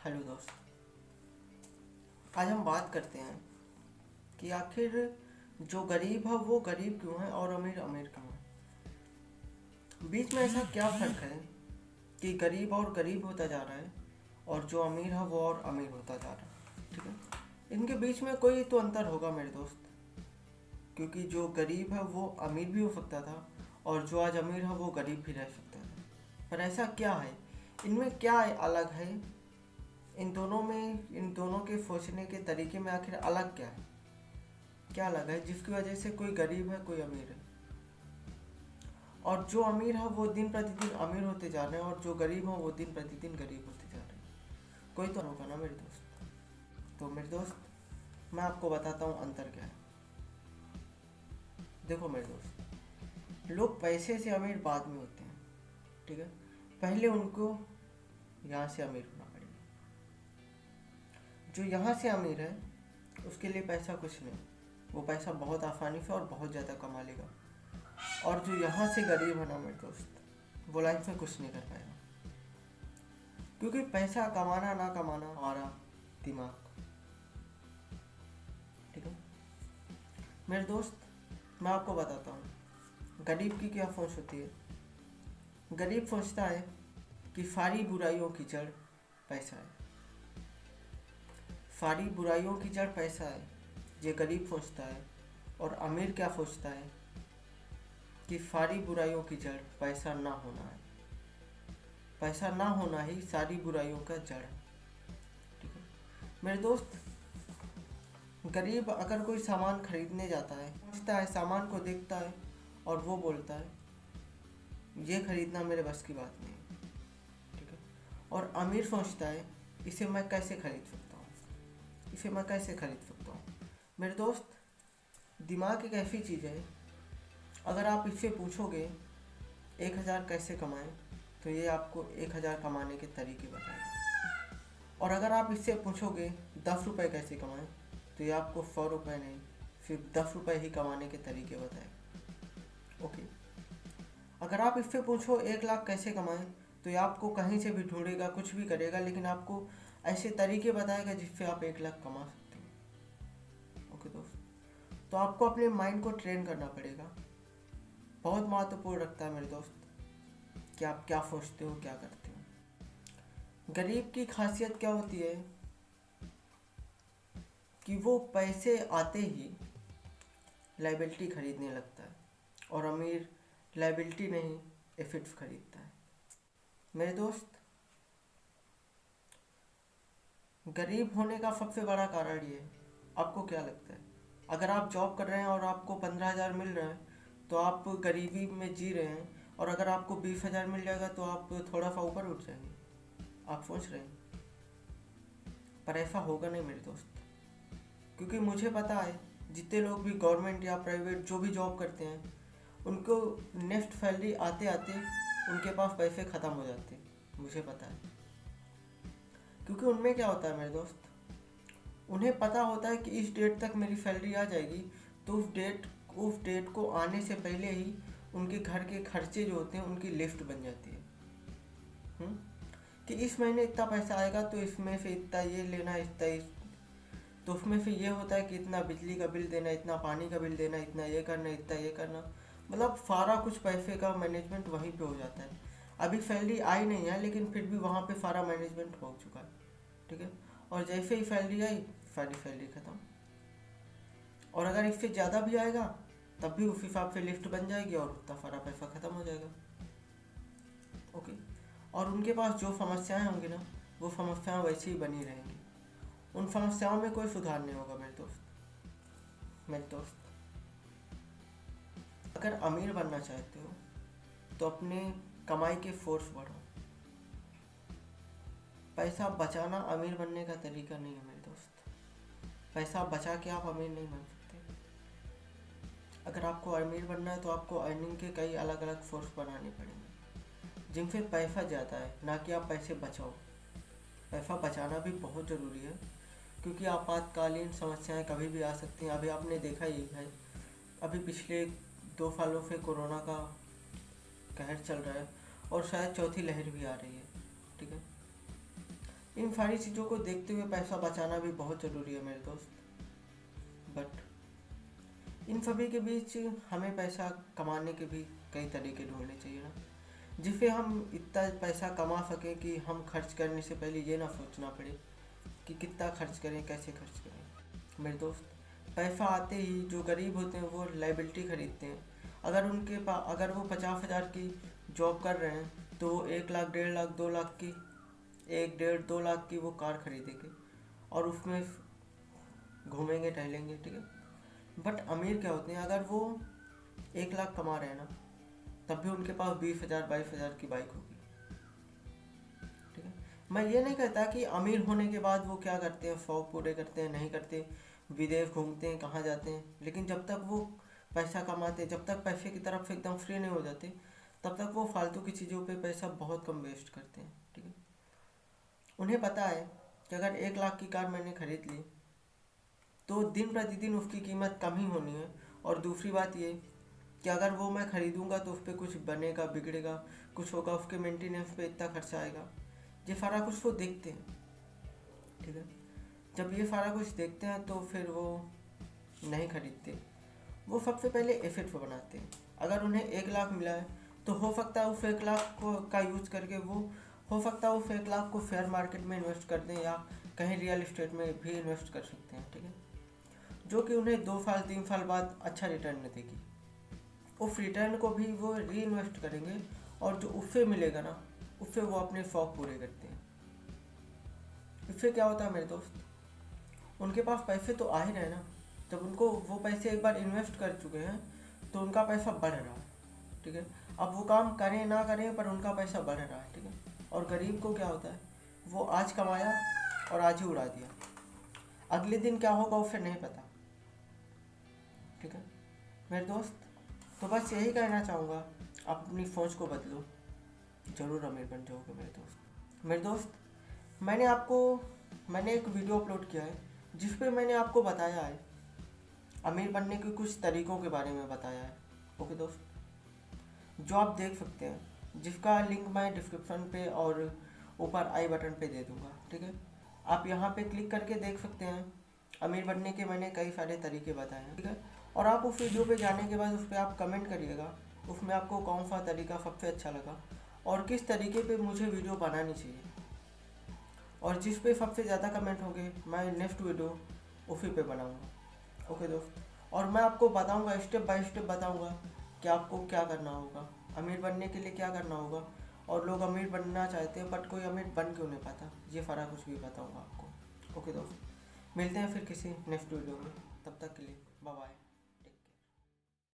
Hello दोस्त। आज हम बात करते हैं कि आखिर जो गरीब है वो गरीब क्यों है और अमीर अमीर क्यों है। बीच में ऐसा क्या फ़र्क है कि गरीब और गरीब होता जा रहा है और जो अमीर है वो और अमीर होता जा रहा है। ठीक है, इनके बीच में कोई तो अंतर होगा मेरे दोस्त, क्योंकि जो गरीब है वो अमीर भी हो सकता था और जो आज अमीर है वो गरीब भी रह सकता था। पर ऐसा क्या है, इनमें क्या अलग है, इन दोनों के सोचने के तरीके में आखिर अलग क्या है, क्या अलग है जिसकी वजह से कोई गरीब है कोई अमीर है। और जो अमीर है वो दिन प्रतिदिन अमीर होते जा रहे हैं और जो गरीब है वो दिन प्रतिदिन गरीब होते जा रहे हैं। कोई तो होगा ना मेरे दोस्त। तो मेरे दोस्त, मैं आपको बताता हूँ अंतर क्या है। देखो मेरे दोस्त, लोग पैसे से अमीर बाद में होते हैं। ठीक है, पहले उनको यहाँ से अमीर होना पड़ेगा। जो यहाँ से अमीर है उसके लिए पैसा कुछ नहीं, वो पैसा बहुत आसानी से और बहुत ज़्यादा कमा लेगा। और जो यहाँ से गरीब है ना मेरे दोस्त, वो लाइफ में कुछ नहीं कर पाएगा, क्योंकि पैसा कमाना ना कमाना हमारा दिमाग। ठीक है मेरे दोस्त, मैं आपको बताता हूँ गरीब की क्या सोच होती है। गरीब सोचता है कि सारी बुराइयों की जड़ पैसा है, सारी बुराइयों की जड़ पैसा है, ये गरीब सोचता है। और अमीर क्या सोचता है कि सारी बुराइयों की जड़ पैसा ना होना है, पैसा ना होना ही सारी बुराइयों का जड़ है। ठीक है मेरे दोस्त, गरीब अगर कोई सामान खरीदने जाता है, सोचता है, सामान को देखता है और वो बोलता है ये खरीदना मेरे बस की बात नहीं। ठीक है, और अमीर सोचता है इसे मैं कैसे खरीद सकता हूँ, इसे मैं कैसे खरीद सकता हूँ। मेरे दोस्त, दिमाग एक ऐसी चीज़ है, अगर आप इससे पूछोगे 1000 कैसे कमाएं, तो ये आपको 1000 कमाने के तरीके बताएगा। और अगर आप इससे पूछोगे 10 रुपये कैसे कमाएं, तो ये आपको 100 रुपये नहीं, सिर्फ 10 रुपये ही कमाने के तरीके बताएगा। ओके, अगर आप इससे पूछो 1 लाख कैसे कमाएं, तो ये आपको कहीं से भी ढूंढेगा, कुछ भी करेगा, लेकिन आपको ऐसे तरीके बताएगा जिससे आप 1 लाख कमा सकते हो। ओके दोस्त, तो आपको अपने माइंड को ट्रेन करना पड़ेगा। बहुत महत्वपूर्ण रखता है मेरे दोस्त कि आप क्या सोचते हो, क्या करते हो। गरीब की खासियत क्या होती है कि वो पैसे आते ही लाइबिलिटी खरीदने लगता है, और अमीर लाइबिलिटी नहीं एसेट्स खरीदता है। मेरे दोस्त, गरीब होने का सबसे बड़ा कारण ये है। आपको क्या लगता है, अगर आप जॉब कर रहे हैं और आपको 15,000 मिल रहे हैं तो आप गरीबी में जी रहे हैं, और अगर आपको 20,000 मिल जाएगा तो आप थोड़ा सा ऊपर उठ जाएंगे, आप सोच रहे हैं। पर ऐसा होगा नहीं मेरे दोस्त, क्योंकि मुझे पता है जितने लोग भी गवर्नमेंट या प्राइवेट जो भी जॉब करते हैं, उनको नेक्स्ट सैलरी आते आते उनके पास पैसे ख़त्म हो जाते हैं। मुझे पता है, क्योंकि उनमें क्या होता है मेरे दोस्त, उन्हें पता होता है कि इस डेट तक मेरी सैलरी आ जाएगी, तो उस डेट को आने से पहले ही उनके घर के खर्चे जो होते हैं उनकी लिस्ट बन जाती है। हुँ? कि इस महीने इतना पैसा आएगा तो इसमें से इतना ये लेना, तो उसमें से ये होता है कि इतना बिजली का बिल देना, इतना पानी का बिल देना, इतना ये करना, इतना ये करना, मतलब सारा कुछ पैसे का मैनेजमेंट वहीं पे हो जाता है। अभी सैलरी आई नहीं है, लेकिन फिर भी वहाँ पे सारा मैनेजमेंट हो चुका है। ठीक है, और जैसे ही सैलरी आई सारी सैलरी ख़त्म। और अगर इससे ज़्यादा भी आएगा तब भी उस हिसाब से लिस्ट बन जाएगी और उतना सारा पैसा ख़त्म हो जाएगा। ओके, और उनके पास जो समस्याएं होंगी ना, वो समस्याएं वैसे ही बनी रहेंगी, उन समस्याओं में कोई सुधार नहीं होगा मेरे दोस्त। मेरे दोस्त, अगर अमीर बनना चाहते हो तो अपने कमाई के फोर्स बढ़ाओ। पैसा बचाना अमीर बनने का तरीका नहीं है मेरे दोस्त, पैसा बचा के आप अमीर नहीं बन सकते। अगर आपको अमीर बनना है तो आपको अर्निंग के कई अलग अलग सोर्स बनाने पड़ेंगे, जिनसे पैसा ज़्यादा है, ना कि आप पैसे बचाओ। पैसा बचाना भी बहुत ज़रूरी है, क्योंकि आपातकालीन समस्याएं कभी भी आ सकती हैं। अभी आपने देखा ही है, अभी पिछले 2 सालों से कोरोना का कहर चल रहा है और शायद चौथी लहर भी आ रही है। ठीक है, इन सारी चीज़ों को देखते हुए पैसा बचाना भी बहुत ज़रूरी है मेरे दोस्त। बट इन सभी के बीच हमें पैसा कमाने के भी कई तरीके ढूंढने चाहिए ना, जिससे हम इतना पैसा कमा सकें कि हम खर्च करने से पहले ये ना सोचना पड़े कि कितना खर्च करें, कैसे खर्च करें। मेरे दोस्त, पैसा आते ही जो गरीब होते हैं वो लाइबिलिटी खरीदते हैं। अगर वो 50,000 की जॉब कर रहे हैं तो वो 1 लाख, 1.5 लाख, 2 लाख की, 1, 1.5, 2 लाख की वो कार खरीदेंगे और उसमें घूमेंगे टहलेंगे, ठीक है। बट अमीर क्या होते हैं, अगर वो 1 लाख कमा रहे हैं ना, तब भी उनके पास 20,000, 22,000 की बाइक होगी, ठीक है। मैं ये नहीं कहता कि अमीर होने के बाद वो क्या करते हैं, शौक पूरे करते हैं, नहीं करते, विदेश घूमते हैं, कहाँ जाते हैं, लेकिन जब तक वो पैसा कमाते, जब तक पैसे की तरफ से एकदम फ्री नहीं हो जाते, तब तक वो फालतू की चीज़ों पे पैसा बहुत कम वेस्ट करते हैं, ठीक है। उन्हें पता है कि अगर 1 लाख की कार मैंने खरीद ली तो दिन प्रतिदिन उसकी कीमत कम ही होनी है। और दूसरी बात ये कि अगर वो मैं ख़रीदूँगा तो उस पर कुछ बनेगा, बिगड़ेगा, कुछ होगा, उसके मेंटेनेंस पे इतना खर्चा आएगा। ये सारा कुछ वो देखते हैं, ठीक है। जब ये सारा कुछ देखते हैं तो फिर वो नहीं खरीदते। वो सबसे पहले एसेट को बनाते हैं। अगर उन्हें 1 लाख मिला है तो हो सकता है उस 1 लाख को का यूज़ करके वो हो सकता है उस 1 लाख को शेयर मार्केट में इन्वेस्ट कर दें या कहीं रियल इस्टेट में भी इन्वेस्ट कर सकते हैं, ठीक है, जो कि उन्हें 2 साल 3 साल बाद अच्छा रिटर्न देगी। उस रिटर्न को भी वो री इन्वेस्ट करेंगे और जो उससे मिलेगा ना, उससे वो अपने शौक पूरे करते हैं। इससे क्या होता है मेरे दोस्त, उनके पास पैसे तो आ ही रहे ना। जब उनको वो पैसे एक बार इन्वेस्ट कर चुके हैं तो उनका पैसा बढ़ रहा है, ठीक है। अब वो काम करें ना करें पर उनका पैसा बढ़ रहा है, ठीक है। और गरीब को क्या होता है, वो आज कमाया और आज ही उड़ा दिया, अगले दिन क्या होगा उसे नहीं पता, ठीक है मेरे दोस्त। तो बस यही कहना चाहूँगा, आप अपनी सोच को बदलो, ज़रूर अमीर बन जाओगे मेरे दोस्त। मेरे दोस्त, मैंने एक वीडियो अपलोड किया है जिस पे मैंने आपको बताया है, अमीर बनने के कुछ तरीकों के बारे में बताया है, ओके दोस्त, जो आप देख सकते हैं, जिसका लिंक मैं डिस्क्रिप्शन पे और ऊपर आई बटन पे दे दूँगा, ठीक है। आप यहाँ पे क्लिक करके देख सकते हैं, अमीर बनने के मैंने कई सारे तरीके बताए हैं, ठीक है। और आप उस वीडियो पे जाने के बाद उस पर आप कमेंट करिएगा, उसमें आपको कौन सा तरीका सबसे अच्छा लगा और किस तरीके पे मुझे वीडियो बनानी चाहिए। और जिस पे सबसे ज़्यादा कमेंट होंगे मैं नेक्स्ट वीडियो उसी पे बनाऊँगा, ओके दोस्त। और मैं आपको बताऊँगा, स्टेप बाय स्टेप बताऊँगा कि आपको क्या करना होगा, अमीर बनने के लिए क्या करना होगा। और लोग अमीर बनना चाहते हैं बट कोई अमीर बन क्यों नहीं पाता, ये सारा कुछ भी बताऊँगा आपको, ओके दोस्त। मिलते हैं फिर किसी नेक्स्ट वीडियो में, तब तक के लिए बाय बाय।